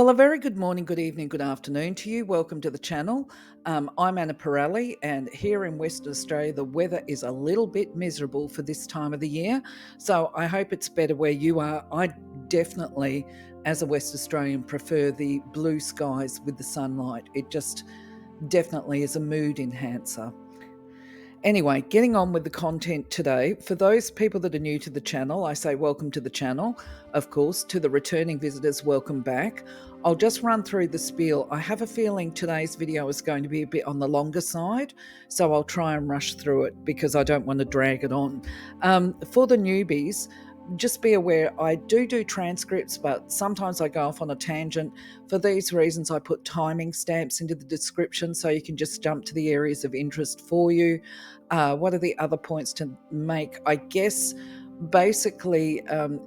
Well, a very good morning, good evening, good afternoon to you. Welcome to the channel. I'm Anah Parreli, and here in Western Australia, the weather is a little bit miserable for this time of the year. So I hope it's better where you are. I definitely, as a West Australian, prefer the blue skies with the sunlight. It just definitely is a mood enhancer. Anyway, getting on with the content today. For those people that are new to the channel, I say welcome to the channel. Of course, to the returning visitors, welcome back. I'll just run through the spiel. I have a feeling today's video is going to be a bit on the longer side, so I'll try and rush through it because I don't want to drag it on. For the newbies, just be aware I do transcripts, but sometimes I go off on a tangent. For these reasons, I put timing stamps into the description so you can just jump to the areas of interest for you. What are the other points to make? I guess basically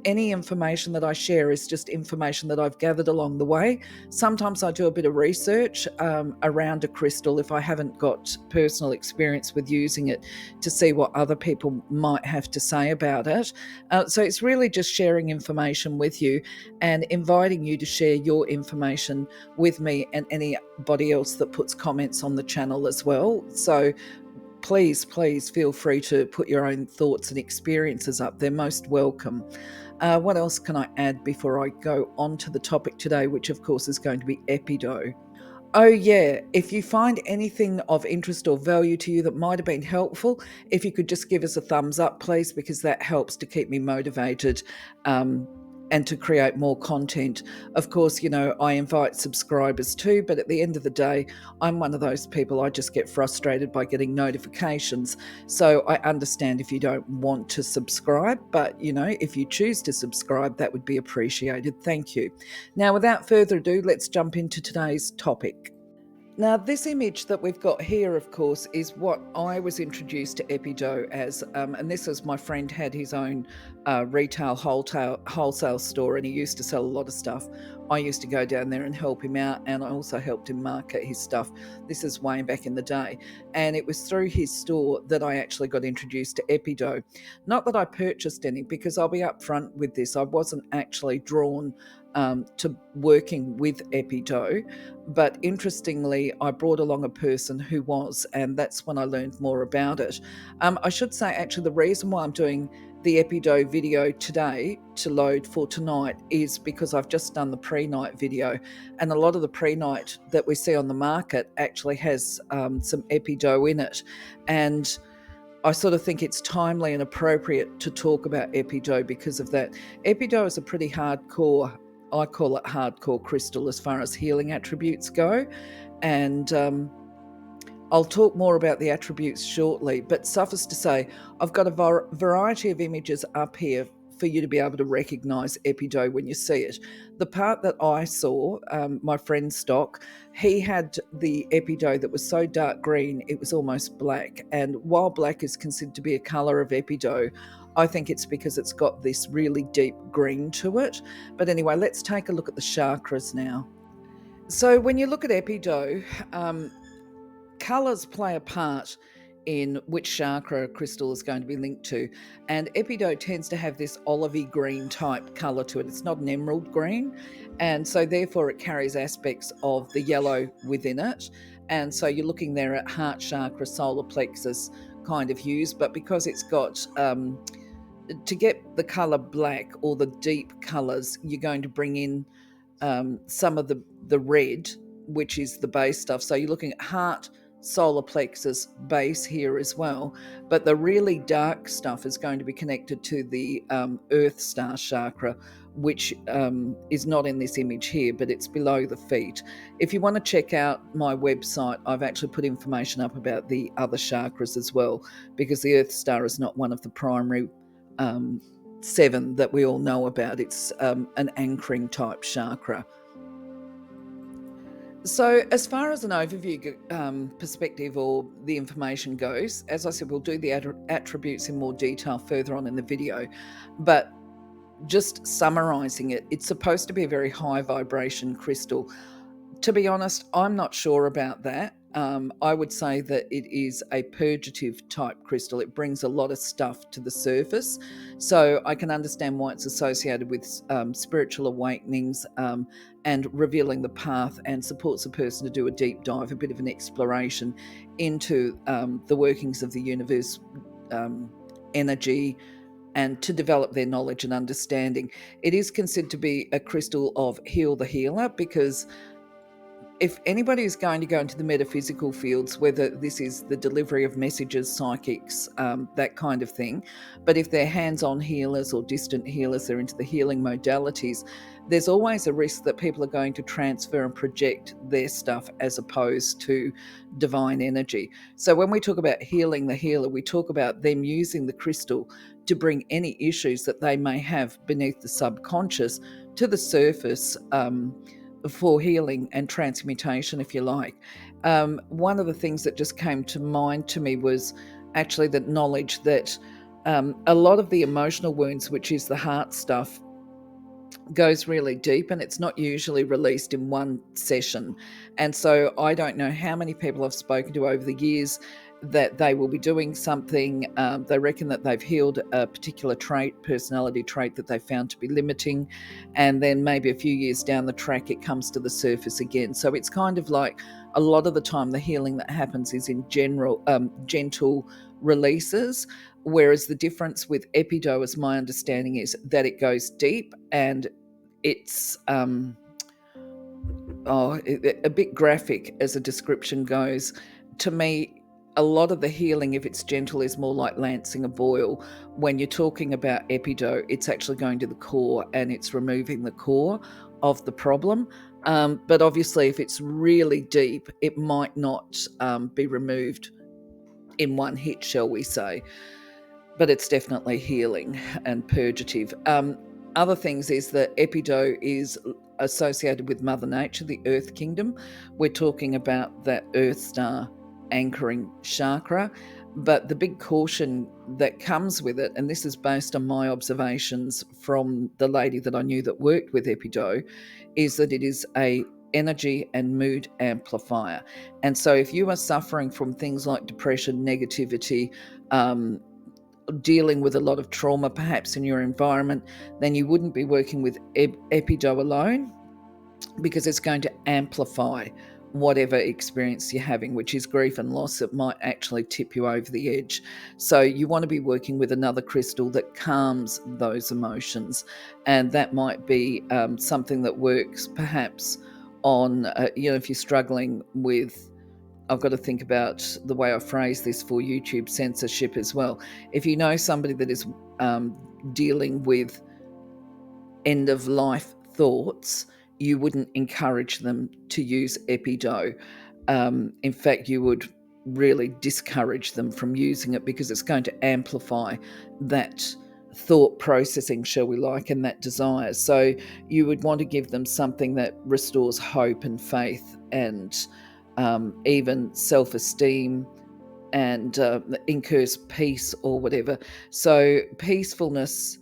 any information that I share is just information that I've gathered along the way. Sometimes I do a bit of research around a crystal if I haven't got personal experience with using it, to see what other people might have to say about it. So it's really just sharing information with you and inviting you to share your information with me and anybody else that puts comments on the channel as well. So please feel free to put your own thoughts and experiences up. They're most welcome. What else can I add before I go on to the topic today, which of course is going to be EPIDOTE? Oh yeah, if you find anything of interest or value to you that might have been helpful, if you could just give us a thumbs up, please, because that helps to keep me motivated and to create more content. Of course, I invite subscribers too, but at the end of the day, I'm one of those people, I just get frustrated by getting notifications. So I understand if you don't want to subscribe, but if you choose to subscribe, that would be appreciated. Thank you. Now, without further ado, let's jump into today's topic. Now, this image that we've got here, of course, is what I was introduced to EPIDOTE as, and this is my friend had his own retail wholesale store, and he used to sell a lot of stuff. I used to go down there and help him out, and I also helped him market his stuff. This is way back in the day, and it was through his store that I actually got introduced to EPIDOTE. Not that I purchased any, because I'll be upfront with this, I wasn't actually drawn to working with EPIDOTE, but interestingly, I brought along a person who was, and that's when I learned more about it. I should say, actually, the reason why I'm doing the EPIDOTE video today to load for tonight is because I've just done the pre-night video, and a lot of the pre-night that we see on the market actually has some EPIDOTE in it, and I sort of think it's timely and appropriate to talk about EPIDOTE because of that. EPIDOTE is a pretty hardcore, I call it hardcore crystal as far as healing attributes go. And I'll talk more about the attributes shortly, but suffice to say, I've got a variety of images up here for you to be able to recognize EPIDOTE when you see it. The part that I saw, my friend Stock, he had the EPIDOTE that was so dark green, it was almost black. And while black is considered to be a color of EPIDOTE, I think it's because it's got this really deep green to it. But anyway, let's take a look at the chakras now. So when you look at EPIDOTE, colors play a part in which chakra a crystal is going to be linked to. And EPIDOTE tends to have this olivey green type color to it. It's not an emerald green. And so therefore it carries aspects of the yellow within it. And so you're looking there at heart chakra, solar plexus kind of hues. But because it's got, to get the color black or the deep colors, you're going to bring in some of the red, which is the base stuff. So you're looking at heart, solar plexus, base here as well, but the really dark stuff is going to be connected to the earth star chakra, which is not in this image here, but it's below the feet. If you want to check out my website, I've actually put information up about the other chakras as well, because the earth star is not one of the primary 7 that we all know about. It's an anchoring type chakra. So as far as an overview perspective or the information goes, as I said, we'll do the attributes in more detail further on in the video, but just summarizing it, it's supposed to be a very high vibration crystal. To be honest, I'm not sure about that. I would say that it is a purgative type crystal. It brings a lot of stuff to the surface. So I can understand why it's associated with spiritual awakenings and revealing the path, and supports a person to do a deep dive, a bit of an exploration into the workings of the universe, energy, and to develop their knowledge and understanding. It is considered to be a crystal of heal the healer, because if anybody is going to go into the metaphysical fields, whether this is the delivery of messages, psychics, that kind of thing, but if they're hands-on healers or distant healers, they're into the healing modalities, there's always a risk that people are going to transfer and project their stuff as opposed to divine energy. So when we talk about healing the healer, we talk about them using the crystal to bring any issues that they may have beneath the subconscious to the surface, for healing and transmutation, if you like. One of the things that just came to mind to me was actually the knowledge that a lot of the emotional wounds, which is the heart stuff, goes really deep, and it's not usually released in one session. And so I don't know how many people I've spoken to over the years that they will be doing something. They reckon that they've healed a particular trait, personality trait that they found to be limiting, and then maybe a few years down the track it comes to the surface again. So it's kind of like a lot of the time the healing that happens is in general gentle releases, whereas the difference with EPIDOTE, as my understanding, is that it goes deep, and it's a bit graphic as a description goes. To me, a lot of the healing, if it's gentle, is more like lancing a boil. When you're talking about EPIDOTE, it's actually going to the core, and it's removing the core of the problem. But obviously, if it's really deep, it might not be removed in one hit, shall we say. But it's definitely healing and purgative. Other things is that EPIDOTE is associated with Mother Nature, the Earth Kingdom. We're talking about that Earth Star anchoring chakra. But the big caution that comes with it, and this is based on my observations from the lady that I knew that worked with EPIDOTE, is that it is a energy and mood amplifier. And so if you are suffering from things like depression, negativity, dealing with a lot of trauma perhaps in your environment, then you wouldn't be working with EPIDOTE alone, because it's going to amplify whatever experience you're having, which is grief and loss. It might actually tip you over the edge. So you want to be working with another crystal that calms those emotions, and that might be something that works perhaps on, if you're struggling with, I've got to think about the way I phrase this for YouTube censorship as well. If you know somebody that is dealing with end of life thoughts, you wouldn't encourage them to use EPIDOTE. In fact, you would really discourage them from using it, because it's going to amplify that thought processing, shall we like, and that desire. So you would want to give them something that restores hope and faith, and even self-esteem, and incurs peace or whatever. So peacefulness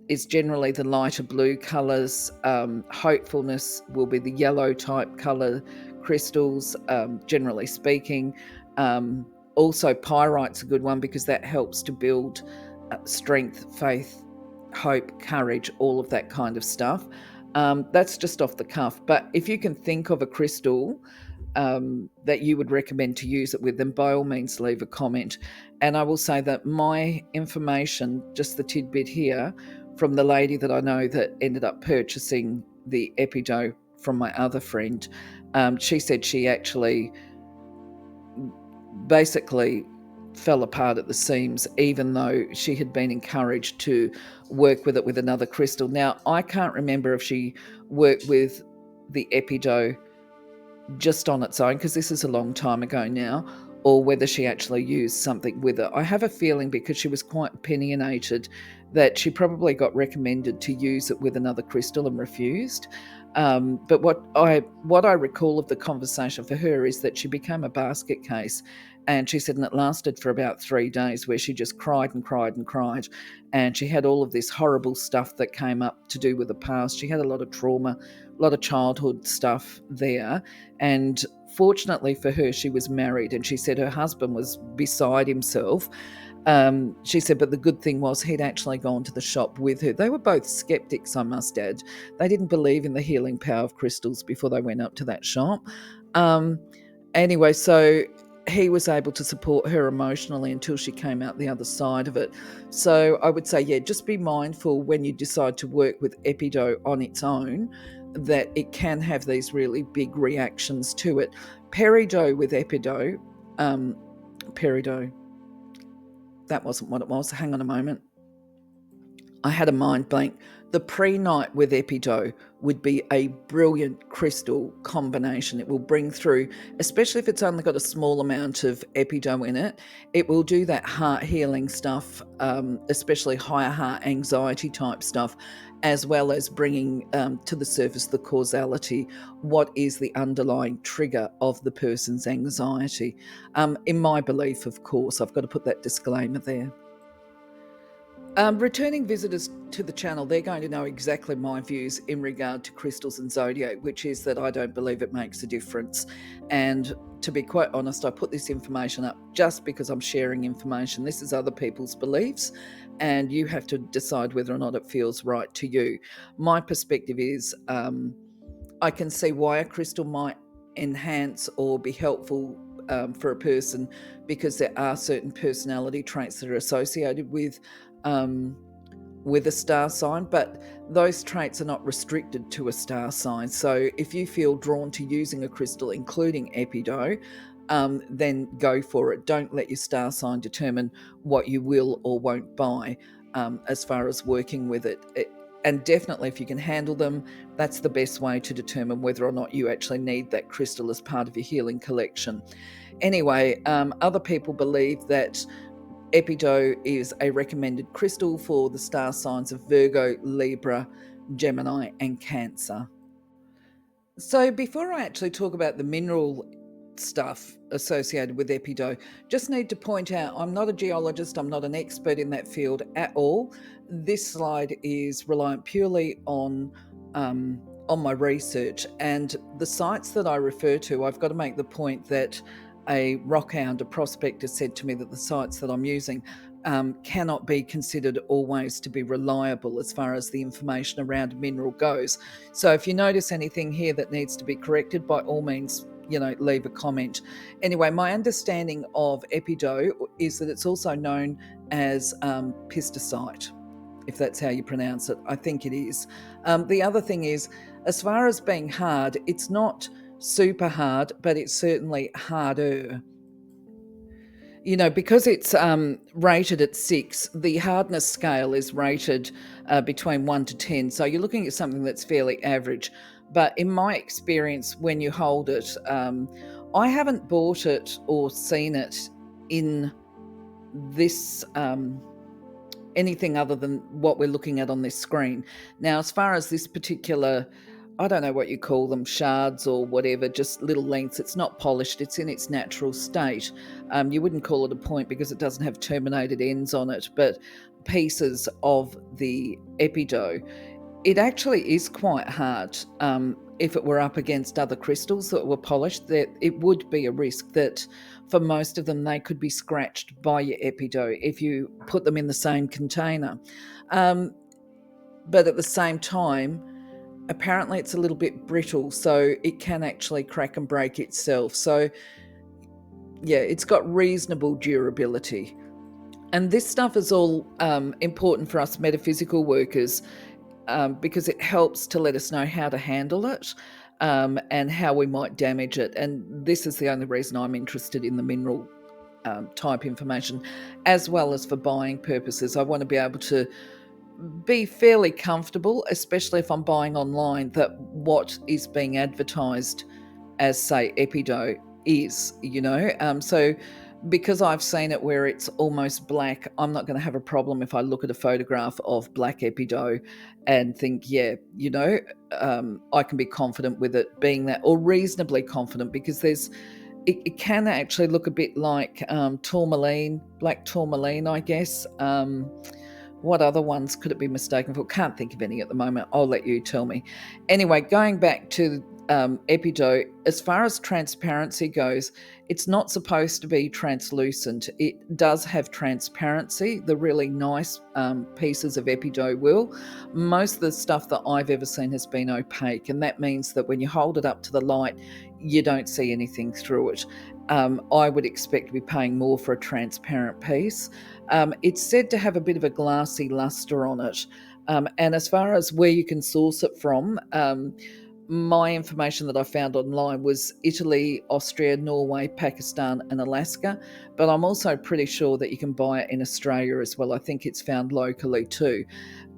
is generally the lighter blue colours. Hopefulness will be the yellow type colour crystals, generally speaking. Also, pyrite's a good one, because that helps to build strength, faith, hope, courage, all of that kind of stuff. That's just off the cuff. But if you can think of a crystal that you would recommend to use it with, then by all means leave a comment. And I will say that my information, just the tidbit here, from the lady that I know that ended up purchasing the EPIDOTE from my other friend, she said she actually basically fell apart at the seams, even though she had been encouraged to work with it with another crystal. Now, I can't remember if she worked with the EPIDOTE just on its own, because this is a long time ago now, or whether she actually used something with it. I have a feeling, because she was quite opinionated, that she probably got recommended to use it with another crystal and refused. But what I recall of the conversation for her is that she became a basket case, And she said, and it lasted for about 3 days, where she just cried and cried and cried. And she had all of this horrible stuff that came up to do with the past. She had a lot of trauma, a lot of childhood stuff there. And fortunately for her, she was married, and she said her husband was beside himself. She said, but the good thing was he'd actually gone to the shop with her. They were both skeptics, I must add. They didn't believe in the healing power of crystals before they went up to that shop. Anyway, so he was able to support her emotionally until she came out the other side of it. So I would say, yeah, just be mindful when you decide to work with EPIDOTE on its own, that it can have these really big reactions to it. Peridot with EPIDOTE, peridot, that wasn't what it was. Hang on a moment. I had a mind blank. The pre-night with EPIDOTE would be a brilliant crystal combination. It will bring through, especially if it's only got a small amount of EPIDOTE in it, it will do that heart healing stuff, especially higher heart anxiety type stuff, as well as bringing to the surface the causality, what is the underlying trigger of the person's anxiety. In my belief, of course, I've got to put that disclaimer there. Returning visitors to the channel, they're going to know exactly my views in regard to crystals and zodiac, which is that I don't believe it makes a difference. And to be quite honest, I put this information up just because I'm sharing information. This is other people's beliefs, and you have to decide whether or not it feels right to you. My perspective is I can see why a crystal might enhance or be helpful for a person, because there are certain personality traits that are associated with a star sign, but those traits are not restricted to a star sign. So if you feel drawn to using a crystal, including EPIDOTE, then go for it. Don't let your star sign determine what you will or won't buy as far as working with it. And definitely, if you can handle them, that's the best way to determine whether or not you actually need that crystal as part of your healing collection. Anyway, other people believe that EPIDOTE is a recommended crystal for the star signs of Virgo, Libra, Gemini, and Cancer. So before I actually talk about the mineral stuff associated with EPIDOTE, just need to point out I'm not a geologist, I'm not an expert in that field at all. This slide is reliant purely on my research, and the sites that I refer to, I've got to make the point that a rockhound, a prospector, said to me that the sites that I'm using cannot be considered always to be reliable as far as the information around mineral goes. So if you notice anything here that needs to be corrected, by all means, leave a comment. Anyway, my understanding of EPIDOTE is that it's also known as pistacite, if that's how you pronounce it. I think it is. The other thing is, as far as being hard, it's not super hard, but it's certainly harder. Because it's rated at 6, the hardness scale is rated between 1 to 10. So you're looking at something that's fairly average. But in my experience, when you hold it, I haven't bought it or seen it in this anything other than what we're looking at on this screen. Now, as far as this particular, I don't know what you call them, shards or whatever, just little lengths. It's not polished. It's in its natural state. You wouldn't call it a point because it doesn't have terminated ends on it, but pieces of the EPIDOTE, it actually is quite hard. If it were up against other crystals that were polished, that it would be a risk that for most of them they could be scratched by your EPIDOTE if you put them in the same container. But at the same time, apparently it's a little bit brittle, so it can actually crack and break itself. So yeah, it's got reasonable durability. And this stuff is all important for us metaphysical workers because it helps to let us know how to handle it and how we might damage it. And this is the only reason I'm interested in the mineral type information, as well as for buying purposes. I want to be able to be fairly comfortable, especially if I'm buying online, that what is being advertised as, say, EPIDOTE is, so because I've seen it where it's almost black, I'm not going to have a problem if I look at a photograph of black EPIDOTE and think, I can be confident with it being that, or reasonably confident, because it can actually look a bit like tourmaline, black tourmaline, I guess. What other ones could it be mistaken for? Can't think of any at the moment. I'll let you tell me. Anyway, going back to EPIDOTE, as far as transparency goes, it's not supposed to be translucent. It does have transparency. The really nice pieces of EPIDOTE will. Most of the stuff that I've ever seen has been opaque, and that means that when you hold it up to the light, you don't see anything through it. I would expect to be paying more for a transparent piece. It's said to have a bit of a glassy luster on it. And as far as where you can source it from, my information that I found online was Italy, Austria, Norway, Pakistan, and Alaska. But I'm also pretty sure that you can buy it in Australia as well. I think it's found locally too.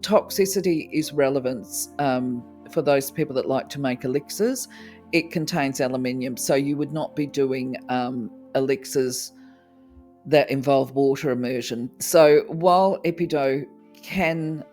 Toxicity is relevant for those people that like to make elixirs. It contains aluminium, so you would not be doing elixirs that involve water immersion. So while EPIDOTE can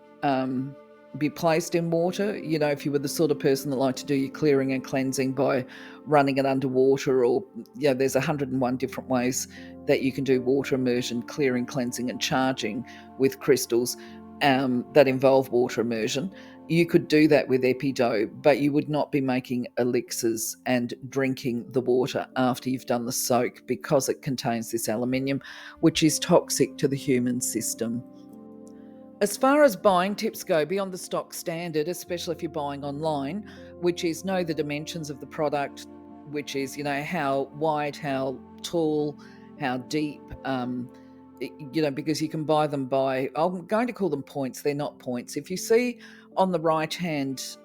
be placed in water, if you were the sort of person that liked to do your clearing and cleansing by running it underwater, or there's 101 different ways that you can do water immersion, clearing, cleansing, and charging with crystals that involve water immersion. You could do that with EPIDOTE, but you would not be making elixirs and drinking the water after you've done the soak, because it contains this aluminium, which is toxic to the human system. As far as buying tips go, beyond the stock standard, especially if you're buying online, which is know the dimensions of the product, which is, how wide, how tall, how deep, because you can buy them by, I'm going to call them points, they're not points. If you see on the right hand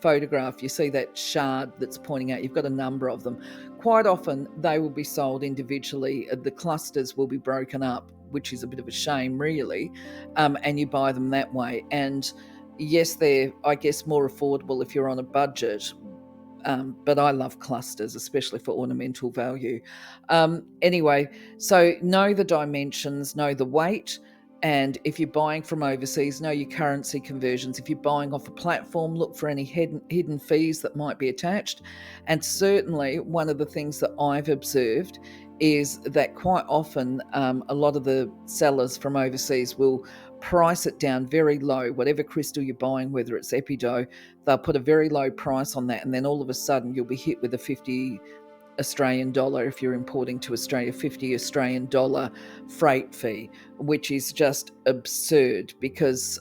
photograph, you see that shard that's pointing out, you've got a number of them. Quite often they will be sold individually. The clusters will be broken up, which is a bit of a shame really, and you buy them that way. And yes, they're, I guess, more affordable if you're on a budget, but I love clusters, especially for ornamental value. Anyway, so know the dimensions, know the weight, and if you're buying from overseas, know your currency conversions. If you're buying off a platform, look for any hidden fees that might be attached. And certainly one of the things that I've observed is that quite often a lot of the sellers from overseas will price it down very low. Whatever crystal you're buying, whether it's EPIDOTE, they'll put a very low price on that, and then all of a sudden you'll be hit with a 50 Australian dollar, if you're importing to Australia, 50 Australian dollar freight fee, which is just absurd, because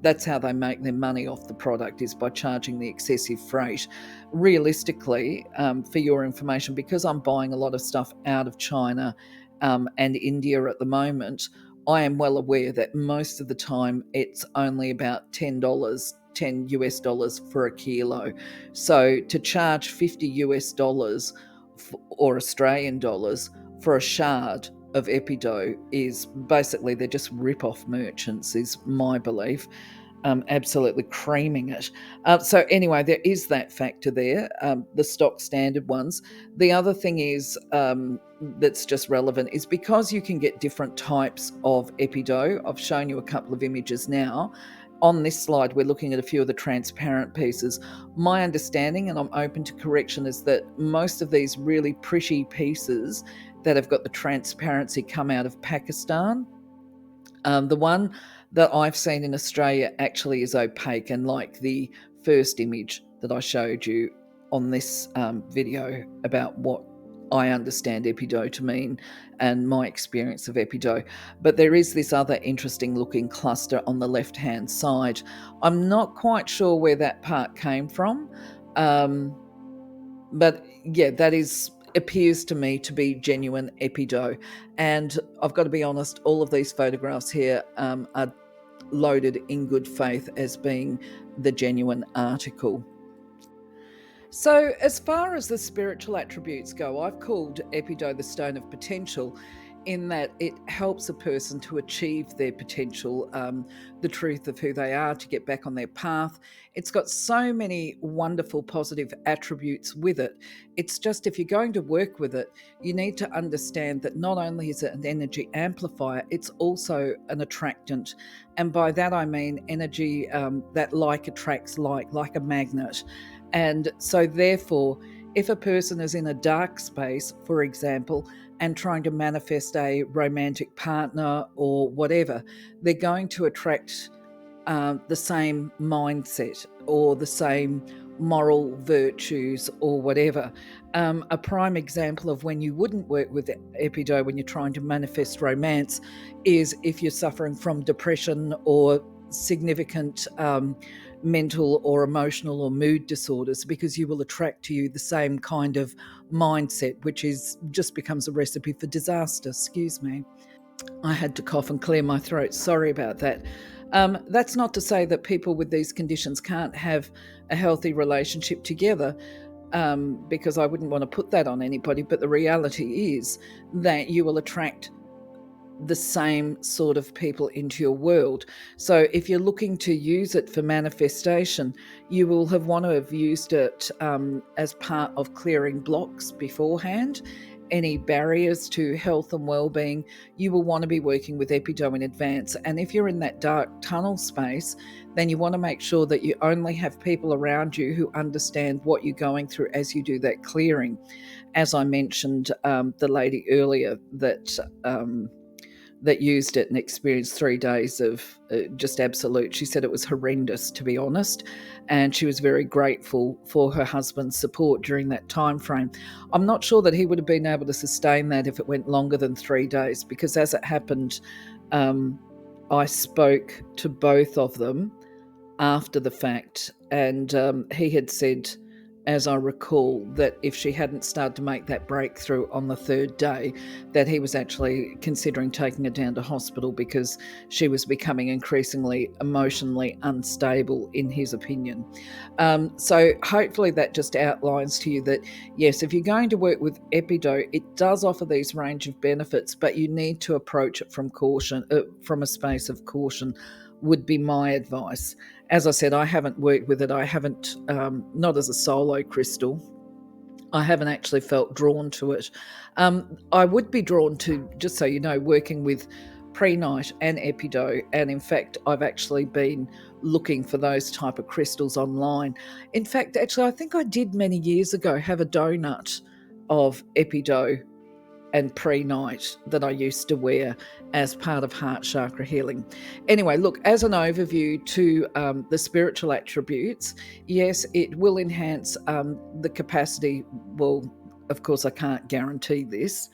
that's how they make their money off the product, is by charging the excessive freight. Realistically, for your information, because I'm buying a lot of stuff out of China and India at the moment, I am well aware that most of the time it's only about $10, 10 US dollars for a kilo. So to charge 50 US dollars or Australian dollars for a shard of EPIDOTE is basically, they're just rip-off merchants, is my belief. Absolutely creaming it. So anyway, there is that factor there, the stock standard ones. The other thing is that's just relevant is because you can get different types of EPIDOTE. I've shown you a couple of images now. On this slide, we're looking at a few of the transparent pieces. My understanding, and I'm open to correction, is that most of these really pretty pieces that have got the transparency come out of Pakistan. The one that I've seen in Australia actually is opaque, and like the first image that I showed you on this video about what I understand EPIDOTE to mean and my experience of EPIDOTE. But there is this other interesting looking cluster on the left hand side. I'm not quite sure where that part came from, but yeah, that appears to me to be genuine EPIDOTE. And I've got to be honest, all of these photographs here are loaded in good faith as being the genuine article. So as far as the spiritual attributes go, I've called EPIDOTE the stone of potential, in that it helps a person to achieve their potential, the truth of who they are, to get back on their path. It's got so many wonderful positive attributes with it. It's just, if you're going to work with it, you need to understand that not only is it an energy amplifier, it's also an attractant. And by that I mean energy that like attracts like a magnet. And so therefore, if a person is in a dark space, for example, and trying to manifest a romantic partner or whatever, they're going to attract the same mindset or the same moral virtues or whatever. A prime example of when you wouldn't work with EPIDOTE when you're trying to manifest romance is if you're suffering from depression or significant mental or emotional or mood disorders, because you will attract to you the same kind of mindset, which is just becomes a recipe for disaster. Excuse me. I had to cough and clear my throat. Sorry about that. That's not to say that people with these conditions can't have a healthy relationship together, because I wouldn't want to put that on anybody. But the reality is that you will attract the same sort of people into your world. So if you're looking to use it for manifestation, you will want to have used it as part of clearing blocks beforehand. Any barriers to health and well-being, you will want to be working with EPIDOTE in advance. And if you're in that dark tunnel space, then you want to make sure that you only have people around you who understand what you're going through as you do that clearing. As I mentioned, the lady earlier that used it and experienced 3 days of just absolute. She said it was horrendous, to be honest, and she was very grateful for her husband's support during that time frame. I'm not sure that he would have been able to sustain that if it went longer than 3 days, because as it happened, I spoke to both of them after the fact, and he had said, as I recall, that if she hadn't started to make that breakthrough on the 3rd day, that he was actually considering taking her down to hospital because she was becoming increasingly emotionally unstable, in his opinion. So hopefully that just outlines to you that, yes, if you're going to work with EPIDOTE, it does offer these range of benefits, but you need to approach it from caution, from a space of caution, would be my advice. As I said, I haven't worked with it. I haven't, not as a solo crystal. I haven't actually felt drawn to it. I would be drawn to, just so you know, working with Prehnite and EPIDOTE. And in fact, I've actually been looking for those type of crystals online. In fact, actually, I think I did many years ago have a donut of EPIDOTE and Prehnite that I used to wear as part of heart chakra healing. Anyway, look, as an overview to the spiritual attributes, yes, it will enhance the capacity. Well, of course, I can't guarantee this.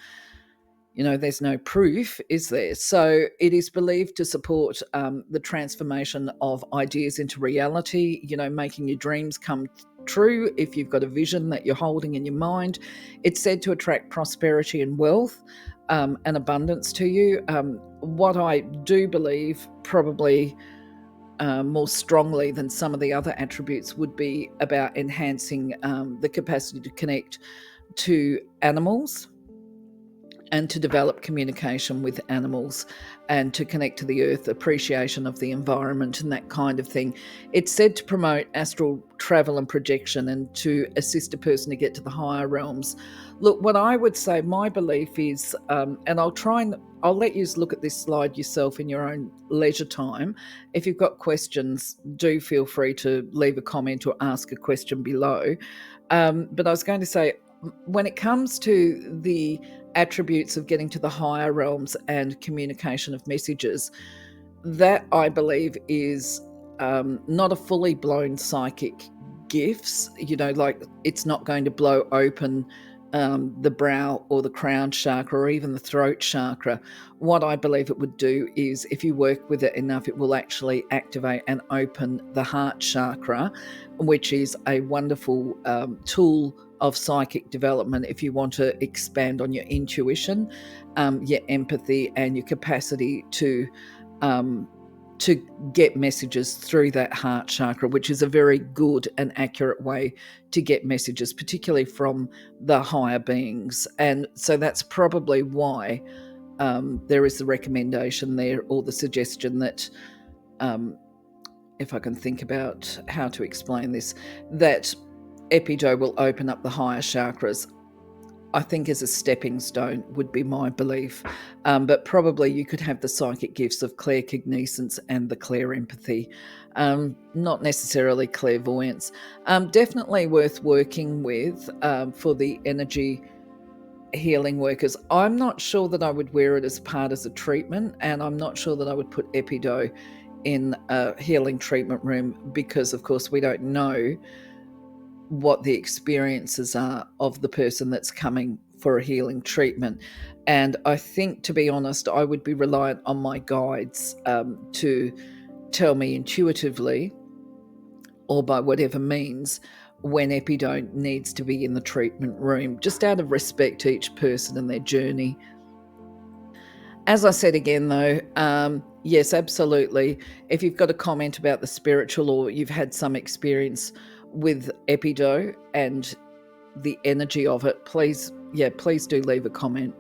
You know, there's no proof, is there? So it is believed to support the transformation of ideas into reality, you know, making your dreams come true if you've got a vision that you're holding in your mind. It's said to attract prosperity and wealth and abundance to you. What I do believe probably more strongly than some of the other attributes would be about enhancing the capacity to connect to animals and to develop communication with animals and to connect to the earth, appreciation of the environment and that kind of thing. It's said to promote astral travel and projection and to assist a person to get to the higher realms. Look, what I would say, my belief is, and I'll let you look at this slide yourself in your own leisure time. If you've got questions, do feel free to leave a comment or ask a question below. But I was going to say, when it comes to the attributes of getting to the higher realms and communication of messages, that I believe is not a fully blown psychic gifts, you know, like it's not going to blow open the brow or the crown chakra or even the throat chakra. What I believe it would do is, if you work with it enough, it will actually activate and open the heart chakra, which is a wonderful tool of psychic development if you want to expand on your intuition, your empathy, and your capacity to get messages through that heart chakra, which is a very good and accurate way to get messages, particularly from the higher beings. And so that's probably why there is the recommendation there, or the suggestion that, if I can think about how to explain this, that EPIDOTE will open up the higher chakras. I think as a stepping stone would be my belief. But probably you could have the psychic gifts of claircognizance and the clairempathy, not necessarily clairvoyance. Definitely worth working with for the energy healing workers. I'm not sure that I would wear it as part of a treatment, and I'm not sure that I would put EPIDOTE in a healing treatment room because, of course, we don't know what the experiences are of the person that's coming for a healing treatment. And I think, to be honest, I would be reliant on my guides to tell me intuitively or by whatever means when EPIDOTE needs to be in the treatment room, just out of respect to each person and their journey. As I said again, though, yes, absolutely. If you've got a comment about the spiritual or you've had some experience with EPIDOTE and the energy of it, please do leave a comment.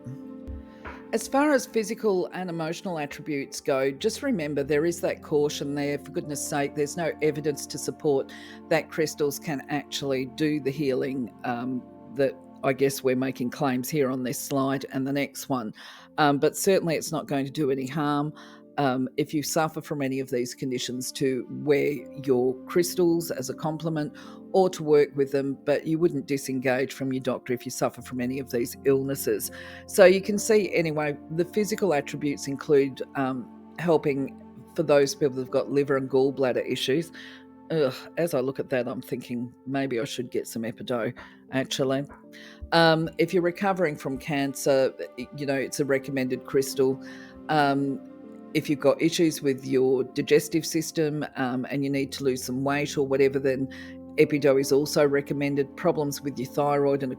As far as physical and emotional attributes go, just remember there is that caution there. For goodness sake, there's no evidence to support that crystals can actually do the healing that I guess we're making claims here on this slide and the next one. But certainly it's not going to do any harm. If you suffer from any of these conditions, to wear your crystals as a complement or to work with them, but you wouldn't disengage from your doctor if you suffer from any of these illnesses. So you can see, anyway, the physical attributes include helping for those people who've got liver and gallbladder issues. As I look at that, I'm thinking maybe I should get some EPIDOTE, actually. If you're recovering from cancer, it's a recommended crystal. If you've got issues with your digestive system and you need to lose some weight or whatever, then EPIDOTE is also recommended. Problems with your thyroid and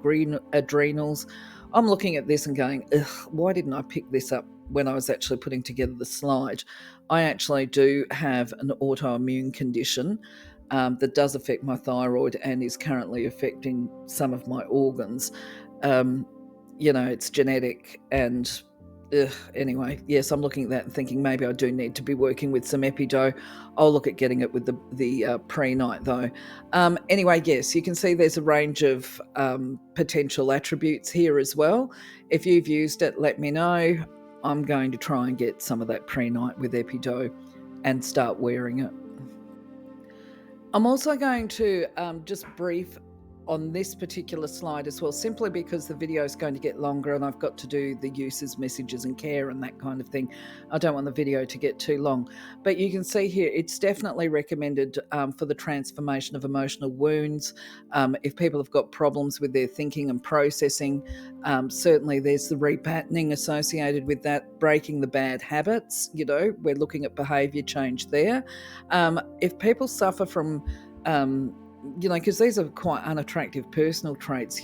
adrenals. I'm looking at this and going, why didn't I pick this up when I was actually putting together the slide? I actually do have an autoimmune condition that does affect my thyroid and is currently affecting some of my organs. It's genetic and anyway, yes, I'm looking at that and thinking maybe I do need to be working with some EPIDOTE. I'll look at getting it with the pre-night though. Anyway, yes, you can see there's a range of potential attributes here as well. If you've used it, let me know. I'm going to try and get some of that pre-night with EPIDOTE and start wearing it. I'm also going to just brief on this particular slide as well, simply because the video is going to get longer and I've got to do the uses, messages and care and that kind of thing. I don't want the video to get too long. But you can see here, it's definitely recommended for the transformation of emotional wounds. If people have got problems with their thinking and processing, certainly there's the repatterning associated with that, breaking the bad habits, we're looking at behaviour change there. If people suffer from because these are quite unattractive personal traits,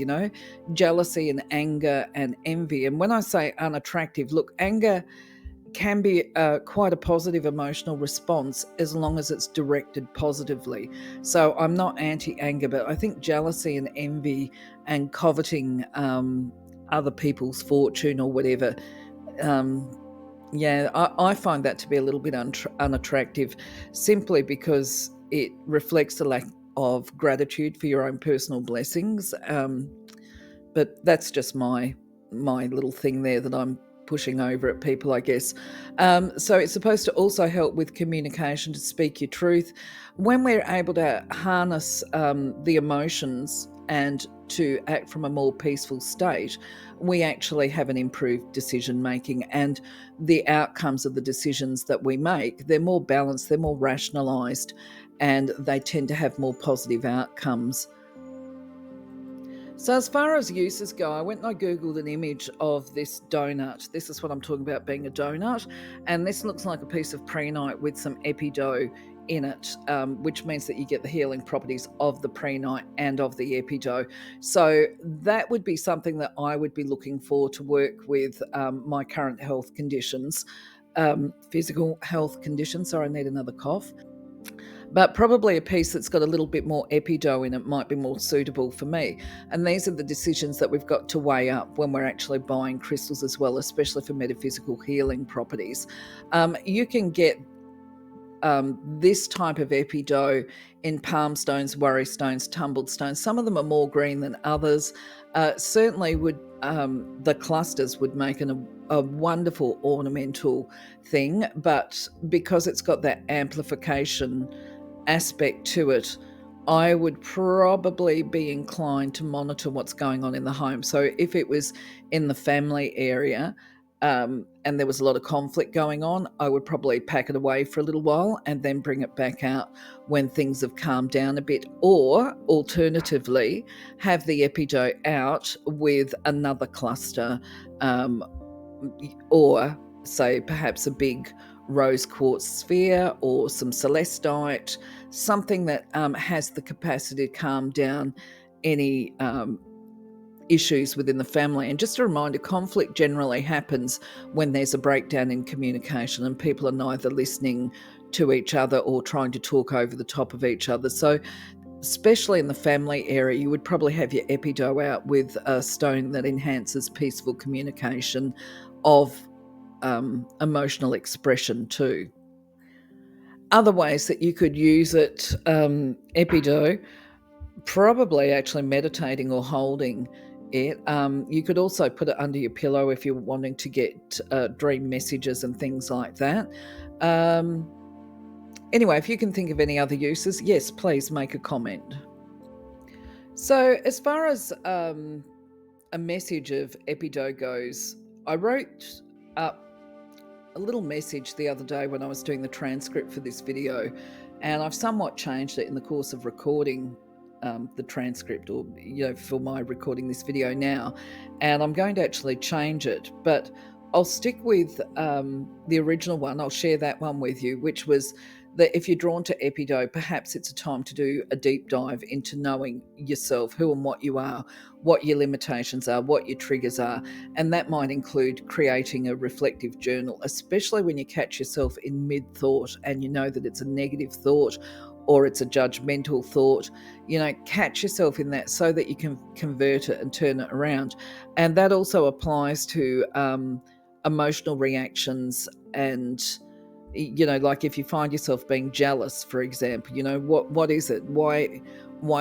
jealousy and anger and envy. And when I say unattractive, look, anger can be quite a positive emotional response as long as it's directed positively. So I'm not anti-anger, but I think jealousy and envy and coveting other people's fortune or whatever, I find that to be a little bit unattractive, simply because it reflects a lack of gratitude for your own personal blessings. But that's just my little thing there that I'm pushing over at people, I guess. So it's supposed to also help with communication, to speak your truth. When we're able to harness the emotions and to act from a more peaceful state, we actually have an improved decision making, and the outcomes of the decisions that we make, they're more balanced, they're more rationalized, and they tend to have more positive outcomes. So as far as uses go, I went and I Googled an image of this donut. This is what I'm talking about being a donut. And this looks like a piece of pre-night with some EPIDOTE in it, which means that you get the healing properties of the pre-night and of the EPIDOTE. So that would be something that I would be looking for to work with my current health conditions, physical health conditions. Sorry, I need another cough. But probably a piece that's got a little bit more EPIDOTE in it might be more suitable for me. And these are the decisions that we've got to weigh up when we're actually buying crystals as well, especially for metaphysical healing properties. You can get this type of epidote in palm stones, worry stones, tumbled stones. Some of them are more green than others. Certainly would the clusters would make a wonderful ornamental thing, but because it's got that amplification aspect to it, I would probably be inclined to monitor what's going on in the home. So if it was in the family area, and there was a lot of conflict going on, I would probably pack it away for a little while and then bring it back out when things have calmed down a bit. Or alternatively, have the epidote out with another cluster, or say perhaps a big rose quartz sphere or some celestite, something that has the capacity to calm down any issues within the family. And just a reminder, conflict generally happens when there's a breakdown in communication and people are neither listening to each other or trying to talk over the top of each other. So especially in the family area, you would probably have your epidote out with a stone that enhances peaceful communication of emotional expression too. Other ways that you could use it, epidote, probably actually meditating or holding it. You could also put it under your pillow if you're wanting to get dream messages and things like that. Anyway, if you can think of any other uses, yes, please make a comment. So as far as a message of epidote goes, I wrote up a little message the other day when I was doing the transcript for this video, and I've somewhat changed it in the course of recording the transcript, or for my recording this video now, and I'm going to actually change it, but I'll stick with the original one. I'll share that one with you, which was that if you're drawn to epidote, perhaps it's a time to do a deep dive into knowing yourself, who and what you are, what your limitations are, what your triggers are. And that might include creating a reflective journal, especially when you catch yourself in mid-thought and you know that it's a negative thought or it's a judgmental thought. Catch yourself in that so that you can convert it and turn it around. And that also applies to emotional reactions and like if you find yourself being jealous, for example, what is it? Why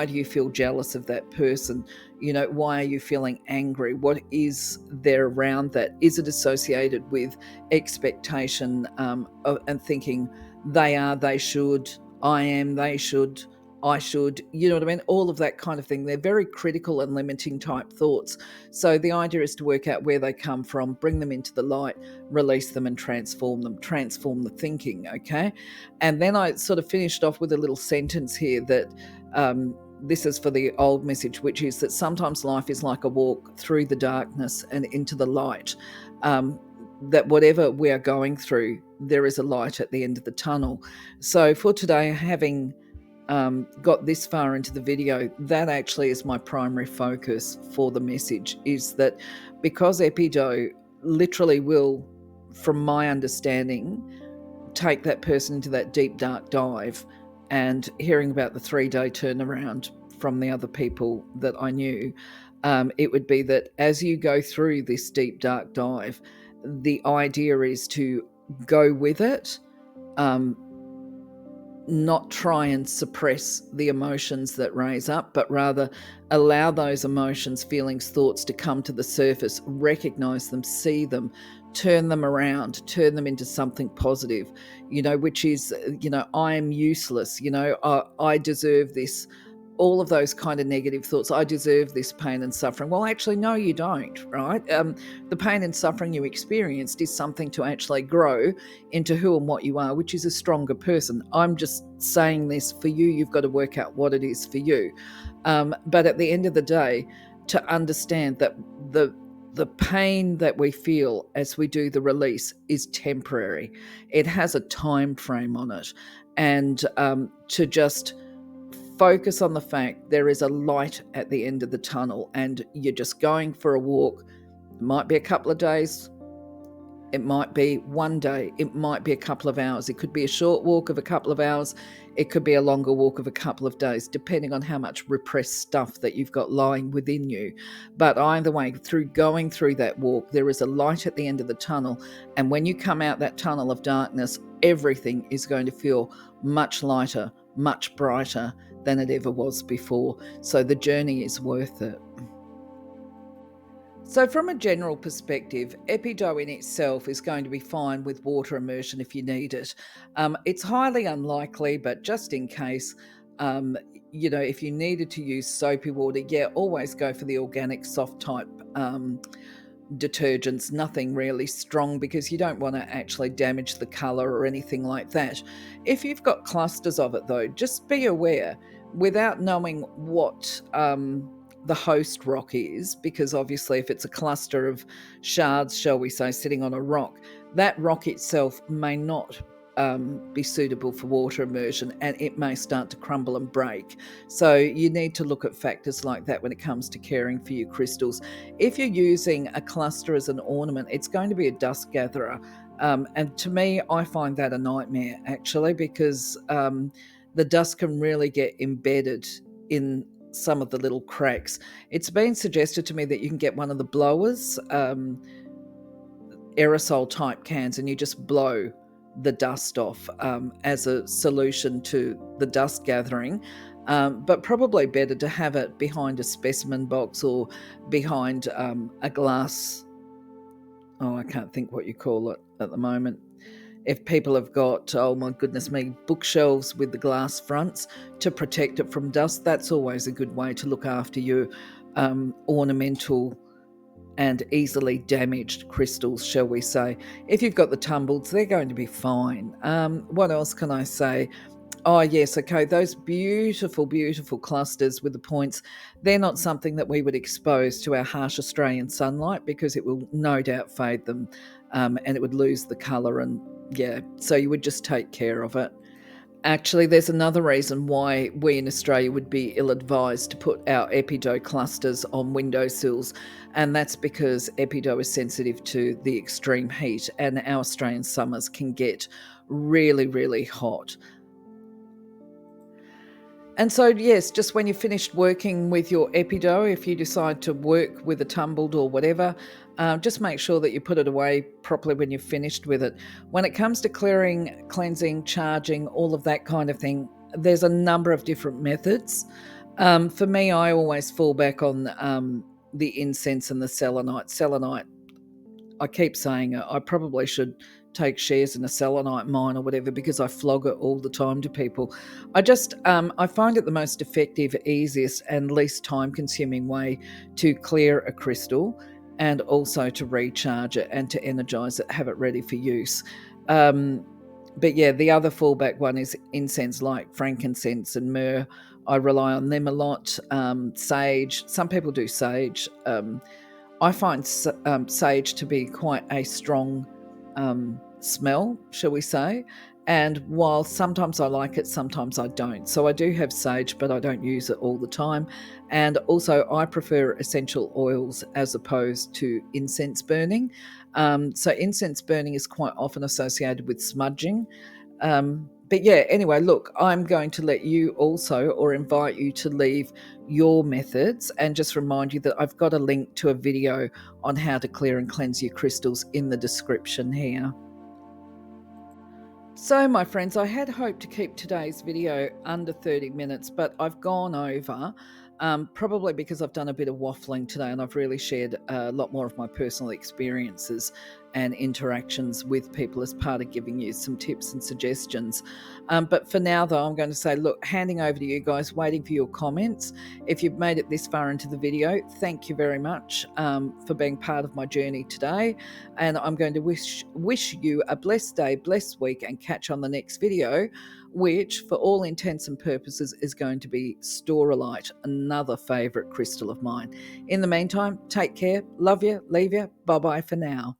do you feel jealous of that person? Why are you feeling angry? What is there around that? Is it associated with expectation and thinking they are, they should, I am, they should, I should, you know what I mean? All of that kind of thing. They're very critical and limiting type thoughts. So the idea is to work out where they come from, bring them into the light, release them and transform them, transform the thinking, okay? And then I sort of finished off with a little sentence here that this is for the old message, which is that sometimes life is like a walk through the darkness and into the light. That whatever we are going through, there is a light at the end of the tunnel. So for today, having got this far into the video, that actually is my primary focus for the message, is that because epidote literally will, from my understanding, take that person into that deep dark dive, and hearing about the 3-day turnaround from the other people that I knew, it would be that as you go through this deep dark dive, the idea is to go with it, not try and suppress the emotions that raise up, but rather allow those emotions, feelings, thoughts to come to the surface, recognize them, see them, turn them around, turn them into something positive, which is, I am useless, I deserve this, all of those kind of negative thoughts. I deserve this pain and suffering. Well, actually, no, you don't, right? The pain and suffering you experienced is something to actually grow into who and what you are, which is a stronger person. I'm just saying this for you. You've got to work out what it is for you. But at the end of the day, to understand that the pain that we feel as we do the release is temporary. It has a time frame on it. And to just focus on the fact there is a light at the end of the tunnel, and you're just going for a walk. It might be a couple of days, It might be one day, it might be a couple of hours, it could be a short walk of a couple of hours, it could be a longer walk of a couple of days, depending on how much repressed stuff that you've got lying within you. But either way, through going through that walk, there is a light at the end of the tunnel. And when you come out that tunnel of darkness, everything is going to feel much lighter, much brighter than it ever was before. So the journey is worth it. So from a general perspective, EPIDOTE in itself is going to be fine with water immersion if you need it. It's highly unlikely, but just in case, if you needed to use soapy water, always go for the organic soft type detergents, nothing really strong, because you don't want to actually damage the color or anything like that. If you've got clusters of it though, just be aware, without knowing what the host rock is, because obviously if it's a cluster of shards, shall we say, sitting on a rock, that rock itself may not be suitable for water immersion, and it may start to crumble and break. So you need to look at factors like that when it comes to caring for your crystals. If you're using a cluster as an ornament, it's going to be a dust gatherer. And to me, I find that a nightmare actually, because the dust can really get embedded in some of the little cracks. It's been suggested to me that you can get one of the blowers, aerosol type cans, and you just blow the dust off as a solution to the dust gathering. But probably better to have it behind a specimen box or behind a glass. Oh, I can't think what you call it at the moment. If people have got, oh my goodness me, bookshelves with the glass fronts to protect it from dust, that's always a good way to look after your ornamental and easily damaged crystals, shall we say. If you've got the tumbleds, they're going to be fine. What else can I say? Oh, yes, okay, those beautiful, beautiful clusters with the points, they're not something that we would expose to our harsh Australian sunlight, because it will no doubt fade them, and it would lose the colour, and so you would just take care of it. Actually, there's another reason why we in Australia would be ill-advised to put our EPIDOTE clusters on windowsills, and that's because EPIDOTE is sensitive to the extreme heat, and our Australian summers can get really, really hot. And so, yes, just when you're finished working with your EPIDOTE, if you decide to work with a tumbled or whatever, just make sure that you put it away properly when you're finished with it. When it comes to clearing, cleansing, charging, all of that kind of thing, there's a number of different methods. For me, I always fall back on the incense and the selenite. Selenite, I keep saying it, I probably should take shares in a selenite mine or whatever, because I flog it all the time to people. I find it the most effective, easiest and least time consuming way to clear a crystal, and also to recharge it and to energize it, have it ready for use. But the other fallback one is incense, like frankincense and myrrh. I rely on them a lot. Sage, some people do sage. I find sage to be quite a strong smell, shall we say, and while sometimes I like it, sometimes I don't. So I do have sage, but I don't use it all the time. And also I prefer essential oils as opposed to incense burning. So incense burning is quite often associated with smudging. Anyway, look, I'm going to let you also, or invite you to leave your methods, and just remind you that I've got a link to a video on how to clear and cleanse your crystals in the description here. So my friends, I had hoped to keep today's video under 30 minutes, but I've gone over, probably because I've done a bit of waffling today, and I've really shared a lot more of my personal experiences and interactions with people as part of giving you some tips and suggestions. But for now though, I'm going to say, look, handing over to you guys, waiting for your comments. If you've made it this far into the video, thank you very much for being part of my journey today. And I'm going to wish you a blessed day, blessed week, and catch on the next video, which for all intents and purposes is going to be Storalite, another favourite crystal of mine. In the meantime, take care, love you, leave you, bye-bye for now.